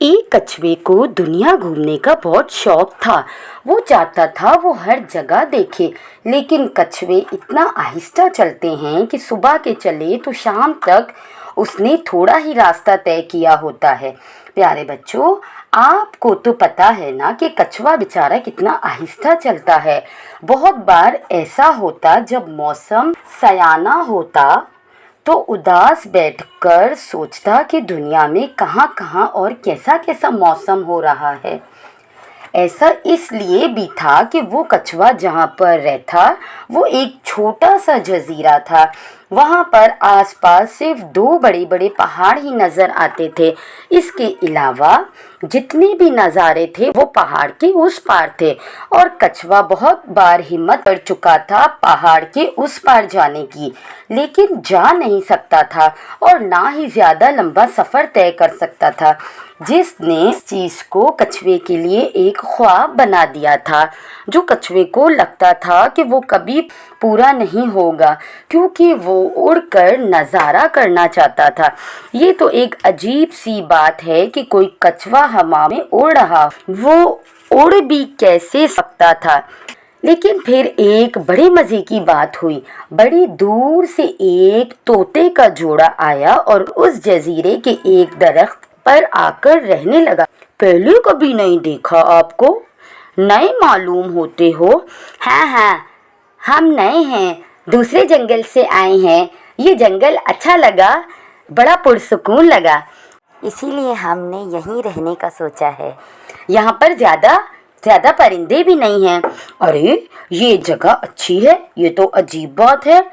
एक कछुए को दुनिया घूमने का बहुत शौक था। वो चाहता था वो हर जगह देखे, लेकिन कछुए इतना आहिस्ता चलते हैं कि सुबह के चले तो शाम तक उसने थोड़ा ही रास्ता तय किया होता है। प्यारे बच्चों, आपको तो पता है ना कि कछुआ बेचारा कितना आहिस्ता चलता है। बहुत बार ऐसा होता जब मौसम सयाना होता तो उदास बैठकर सोचता कि दुनिया में कहाँ कहाँ और कैसा कैसा मौसम हो रहा है। ऐसा इसलिए भी था कि वो कछुआ जहाँ पर रहता वो एक छोटा सा जजीरा था। वहाँ पर आसपास सिर्फ दो बड़े बड़े पहाड़ ही नज़र आते थे। इसके अलावा जितने भी नज़ारे थे वो पहाड़ के उस पार थे, और कछुआ बहुत बार हिम्मत कर चुका था पहाड़ के उस पार जाने की, लेकिन जा नहीं सकता था और ना ही ज़्यादा लंबा सफ़र तय कर सकता था। जिसने इस चीज़ को कछुए के लिए एक ख्वाब बना दिया था, जो कछुए को लगता था कि वो कभी पूरा नहीं होगा, क्योंकि वो उड़कर नज़ारा करना चाहता था। ये तो एक अजीब सी बात है कि कोई कछुआ हवा में उड़ रहा, वो उड़ भी कैसे सकता था। लेकिन फिर एक बड़े मज़े की बात हुई। बड़ी दूर से एक तोते का जोड़ा आया और उस जजीरे के एक दरख्त पर आकर रहने लगा। पहले कभी नहीं देखा आपको, नए मालूम होते हो। हाँ हाँ, हम नए हैं, दूसरे जंगल से आए हैं। ये जंगल अच्छा लगा, बड़ा पुरसुकून लगा, इसीलिए हमने यहीं रहने का सोचा है। यहाँ पर ज़्यादा परिंदे भी नहीं हैं। अरे, ये जगह अच्छी है, ये तो अजीब बात है।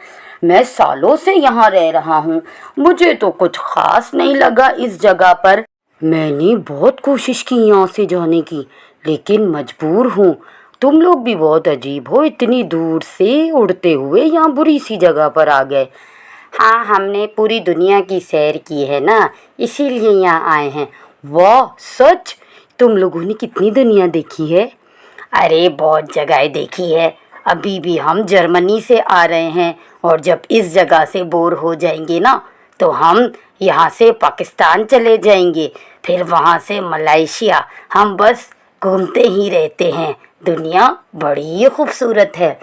मैं सालों से यहाँ रह रहा हूँ, मुझे तो कुछ खास नहीं लगा इस जगह पर। मैंने बहुत कोशिश की यहाँ से जाने की, लेकिन मजबूर हूँ। तुम लोग भी बहुत अजीब हो, इतनी दूर से उड़ते हुए यहाँ बुरी सी जगह पर आ गए। हाँ, हमने पूरी दुनिया की सैर की है ना, इसीलिए यहाँ आए हैं। वाह, सच? तुम लोगों ने कितनी दुनिया देखी है? अरे, बहुत जगह देखी है। अभी भी हम जर्मनी से आ रहे हैं, और जब इस जगह से बोर हो जाएंगे ना, तो हम यहाँ से पाकिस्तान चले जाएंगे, फिर वहाँ से मलेशिया। हम बस घूमते ही रहते हैं। दुनिया बड़ी खूबसूरत है।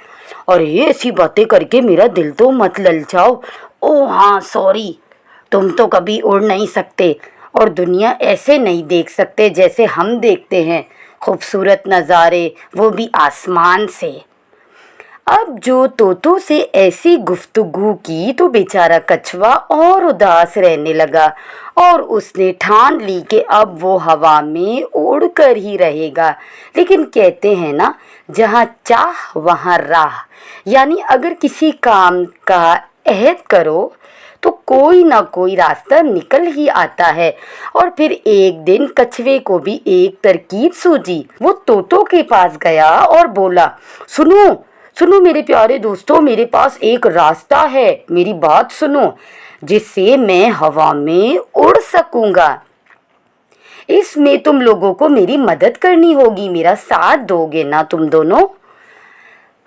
और ये ऐसी बातें करके मेरा दिल तो मत ललचाओ। ओह हाँ, सॉरी। तुम तो कभी उड़ नहीं सकते और दुनिया ऐसे नहीं देख सकते जैसे हम देखते हैं, खूबसूरत नज़ारे, वो भी आसमान से। अब जो तोतों से ऐसी गुफ्तगू की तो बेचारा कछुआ और उदास रहने लगा, और उसने ठान ली कि अब वो हवा में उड़कर ही रहेगा। लेकिन कहते हैं ना, जहाँ चाह वहाँ राह, यानी अगर किसी काम का अहद करो तो कोई ना कोई रास्ता निकल ही आता है। और फिर एक दिन कछुए को भी एक तरकीब सूझी। वो तोतों के पास गया और बोला, सुनो सुनो मेरे प्यारे दोस्तों, मेरे पास एक रास्ता है, मेरी बात सुनो, जिससे मैं हवा में उड़ सकूंगा। इसमें तुम लोगों को मेरी मदद करनी होगी, मेरा साथ दोगे ना तुम दोनों?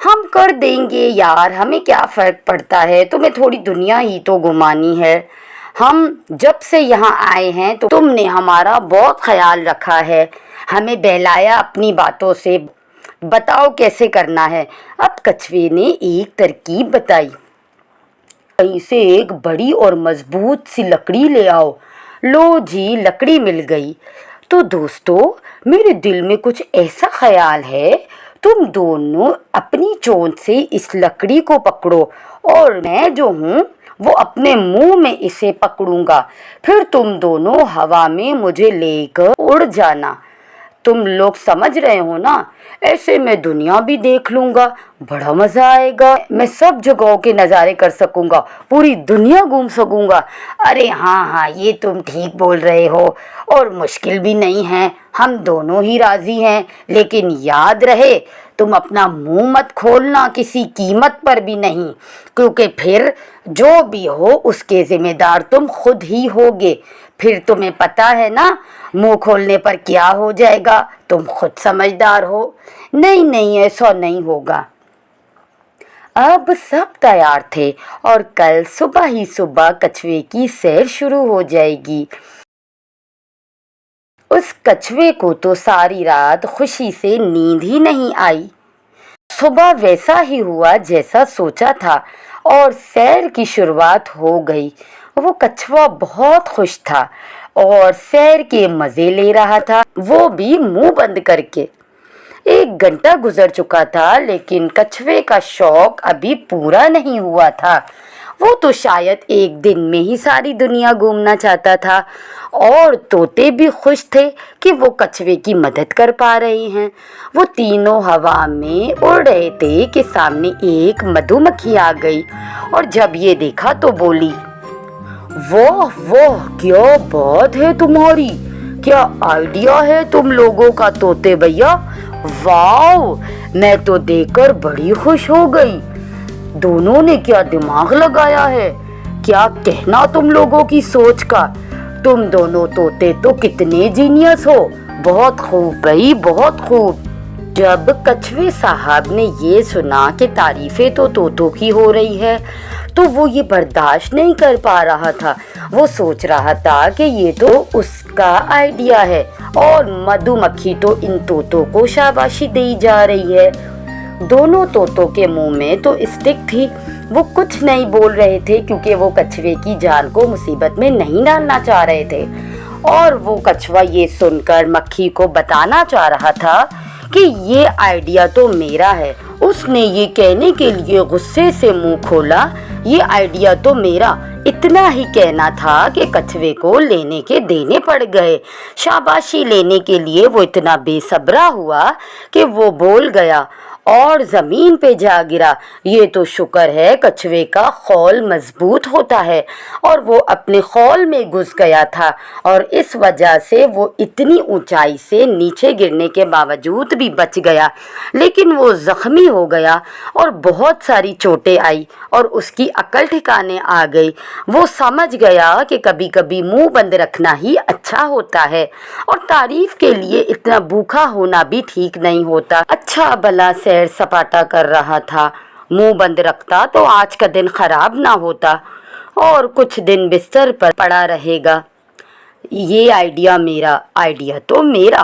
हम कर देंगे यार, हमें क्या फ़र्क पड़ता है, तुम्हें थोड़ी दुनिया ही तो घुमानी है। हम जब से यहाँ आए हैं तो तुमने हमारा बहुत ख्याल रखा है, हमें बहलाया अपनी बातों से। बताओ कैसे करना है। अब कछुए ने एक तरकीब बताई। कहीं से एक बड़ी और मजबूत सी लकड़ी ले आओ। लो जी, लकड़ी मिल गई। तो दोस्तों, मेरे दिल में कुछ ऐसा ख्याल है, तुम दोनों अपनी चोंच से इस लकड़ी को पकड़ो, और मैं जो हूँ वो अपने मुंह में इसे पकड़ूंगा। फिर तुम दोनों हवा में मुझे लेकर उड़ जाना। तुम लोग समझ रहे हो ना? ऐसे मैं दुनिया भी देख लूँगा, बड़ा मज़ा आएगा, मैं सब जगहों के नज़ारे कर सकूँगा, पूरी दुनिया घूम सकूँगा। अरे हाँ हाँ, ये तुम ठीक बोल रहे हो, और मुश्किल भी नहीं है, हम दोनों ही राज़ी हैं। लेकिन याद रहे, तुम अपना मुंह मत खोलना किसी कीमत पर भी नहीं, क्योंकि फिर जो भी हो उसके ज़िम्मेदार तुम खुद ही होगे। फिर तुम्हें पता है ना, मुंह खोलने पर क्या हो जाएगा, तुम खुद समझदार हो। नहीं नहीं, ऐसा नहीं होगा। अब सब तैयार थे और कल सुबह ही सुबह कछुए की सैर शुरू हो जाएगी। उस कछुए को तो सारी रात खुशी से नींद ही नहीं आई। सुबह वैसा ही हुआ जैसा सोचा था और सैर की शुरुआत हो गई। वो कछुआ बहुत खुश था और सैर के मजे ले रहा था, वो भी मुंह बंद करके। 1 घंटा गुजर चुका था लेकिन कछुए का शौक अभी पूरा नहीं हुआ था। वो तो शायद एक दिन में ही सारी दुनिया घूमना चाहता था और तोते भी खुश थे कि वो कछुए की मदद कर पा रहे हैं। वो तीनों हवा में उड़ रहे थे कि सामने एक मधुमक्खी आ गई और जब ये देखा तो बोली, वाह वाह, क्या बात है तुम्हारी, क्या आइडिया है तुम लोगों का तोते भैया, वाह, मैं तो देखकर बड़ी खुश हो गई। दोनों ने क्या दिमाग लगाया है, क्या कहना तुम लोगों की सोच का। तुम दोनों तोते तो कितने जीनियस हो, बहुत खूब भाई, बहुत खूब। जब कछुए साहब ने ये सुना कि तारीफें तो तोतों की हो रही है तो वो ये बर्दाश्त नहीं कर पा रहा था। वो सोच रहा था कि ये तो उसका आइडिया है और मधुमक्खी तो इन तोतों को शाबाशी दी जा रही है। दोनों तोतों के मुंह में तो स्टिक थी, वो कुछ नहीं बोल रहे थे क्योंकि वो कछुए की जान को मुसीबत में नहीं डालना चाह रहे थे। और वो कछुआ ये सुनकर मक्खी को बताना चाह रहा था कि ये आइडिया तो मेरा है। उसने ये कहने के लिए गुस्से से मुंह खोला, ये आइडिया तो मेरा। इतना ही कहना था कि कछुए को लेने के देने पड़ गए। शाबाशी लेने के लिए वो इतना बेसब्रा हुआ कि वो बोल गया और जमीन पे जा गिरा। ये तो शुक्र है कछुए का खौल मजबूत होता है और वो अपने खौल में घुस गया था और इस वजह से वो इतनी ऊंचाई से नीचे गिरने के बावजूद भी बच गया। लेकिन वो जख्मी हो गया और बहुत सारी चोटें आई और उसकी अकल ठिकाने आ गई। वो समझ गया कि कभी कभी मुंह बंद रखना ही अच्छा होता है और तारीफ के लिए इतना भूखा होना भी ठीक नहीं होता। अच्छा भला सैर सपाटा कर रहा था, मुंह बंद रखता तो आज का दिन खराब ना होता और कुछ दिन बिस्तर पर पड़ा रहेगा। ये आइडिया मेरा, आइडिया तो मेरा।